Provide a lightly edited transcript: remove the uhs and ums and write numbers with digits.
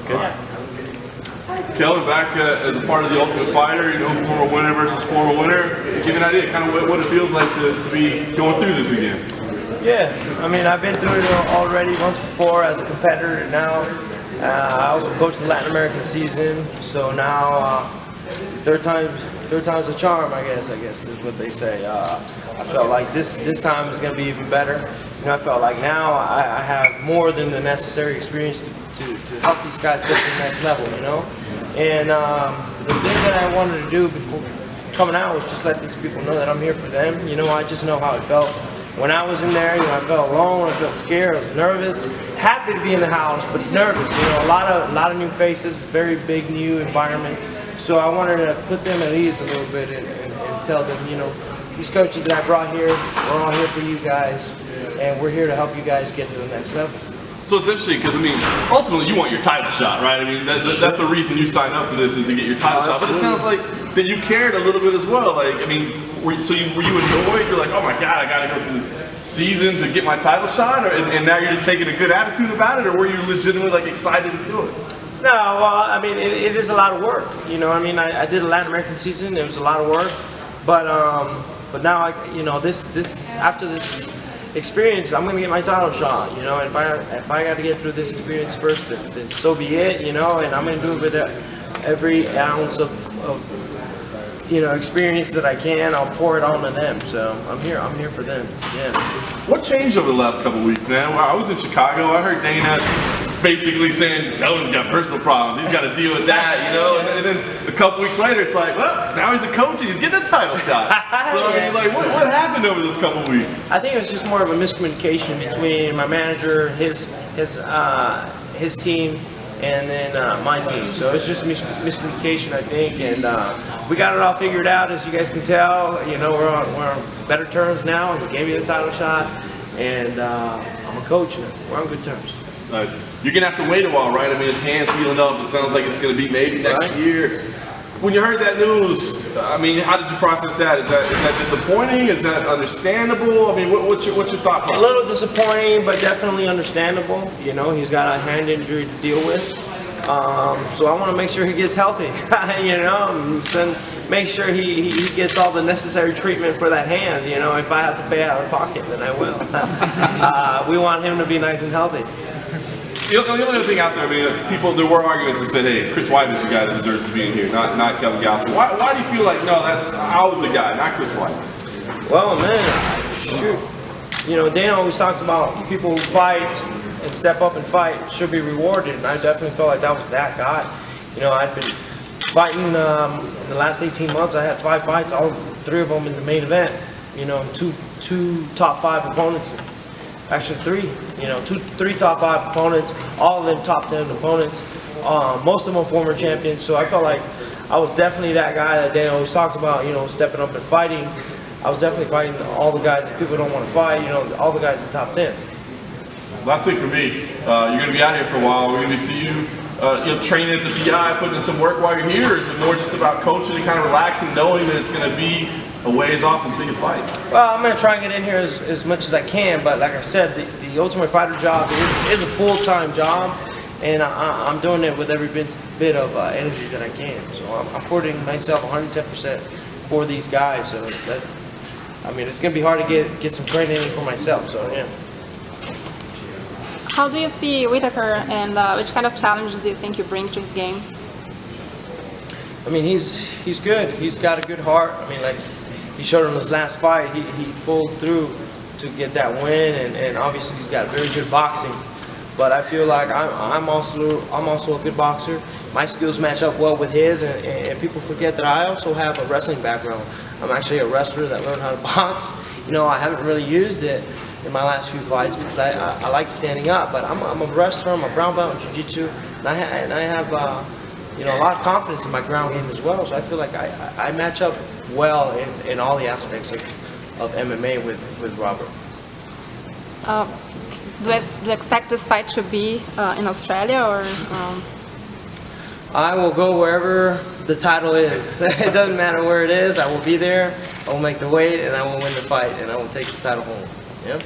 Good. Kelvin, back as a part of the Ultimate Fighter, you know, former winner versus former winner. Give me an idea, kind of what it feels like to be going through this again. Yeah, I mean, I've been through it already once before as a competitor, and now I also coached the Latin American season, so now third time's the charm, I guess is what they say. I felt like this time is going to be even better. You know, I felt like now I have more than the necessary experience to help these guys get to the next level, you know? And the thing that I wanted to do before coming out was just let these people know that I'm here for them. You know, I just know how it felt. When I was in there, you know, I felt alone, I felt scared, I was nervous, happy to be in the house, but nervous. You know, a lot of new faces, very big new environment. So I wanted to put them at ease a little bit and tell them, you know, these coaches that I brought here, we're all here for you guys, and we're here to help you guys get to the next level. So it's interesting because, I mean, ultimately you want your title shot, right? I mean, that's the reason you signed up for this, is to get your title shot. But it sounds like that you cared a little bit as well. Like, I mean, were you annoyed? You're like, oh my God, I got to go through this season to get my title shot? And now you're just taking a good attitude about it? Or were you legitimately, like, excited to do it? No, well, I mean, it is a lot of work. You know, I mean, I did a Latin American season. It was a lot of work. But now, you know, after this experience, I'm gonna get my title shot. You know, if I got to get through this experience first, then so be it. You know, and I'm gonna do it with every ounce of you know, experience that I can. I'll pour it on to them. So I'm here for them. Yeah. What changed over the last couple of weeks, man? I was in Chicago. I heard Dana basically saying Kelvin's got personal problems. He's got to deal with that, you know. And then a couple weeks later, it's like, well, now he's a coach and he's getting a title shot. So I mean, like, what happened over those couple of weeks? I think it was just more of a miscommunication between my manager, his team, and then my team. So it's just a miscommunication, I think, and we got it all figured out, as you guys can tell. You know, we're on better terms now, and we gave you the title shot, and I'm a coach now. We're on good terms. You're gonna have to wait a while, right? I mean, his hand's healing up. It sounds like it's gonna be maybe next year. When you heard that news, I mean, how did you process that? Is that disappointing? Is that understandable? I mean, what's your thought process? A little disappointing, but definitely understandable. You know, he's got a hand injury to deal with, so I want to make sure he gets healthy. You know, make sure he gets all the necessary treatment for that hand. You know, if I have to pay out of pocket, then I will. We want him to be nice and healthy. The only other thing out there, I mean, there were arguments that said, hey, Chris White is the guy that deserves to be in here, not Kelvin Gastelum. Why do you feel like, no, I was the guy, not Chris White? Well, man, shoot. You know, Dana always talks about people who fight and step up and fight should be rewarded, and I definitely felt like that was that guy. You know, I've been fighting in the last 18 months. I had 5 fights, all 3 of them in the main event. You know, two top 5 opponents. Actually 3, you know, 3 top 5 opponents, all of them top 10 opponents, most of them former champions. So I felt like I was definitely that guy that Dana always talks about, you know, stepping up and fighting. I was definitely fighting all the guys that people don't want to fight, you know, all the guys in the top 10. Last thing for me, you're going to be out here for a while. We're going to see you, training at the PI, putting in some work while you're here, or is it more just about coaching and kind of relaxing, knowing that it's going to be a ways off until you fight? Well, I'm going to try and get in here as much as I can, but like I said, the Ultimate Fighter job is a full-time job, and I'm doing it with every bit of energy that I can. So I'm putting myself 110% for these guys. So I mean, it's going to be hard to get some training in for myself. So yeah. How do you see Whittaker, and which kind of challenges do you think you bring to his game? I mean, he's good. He's got a good heart. I mean, like he showed in his last fight, he pulled through to get that win, and obviously he's got very good boxing. But I feel like I'm also a good boxer. My skills match up well with his, and people forget that I also have a wrestling background. I'm actually a wrestler that learned how to box. You know, I haven't really used it in my last few fights because I like standing up, but I'm a wrestler. I'm a brown belt in jiu-jitsu, and I have you know, a lot of confidence in my ground game as well. So I feel like I match up well in all the aspects of MMA with Robert. Do you expect this fight to be in Australia, or? I will go wherever the title is. It doesn't matter where it is. I will be there. I will make the weight, and I will win the fight, and I will take the title home. Yeah.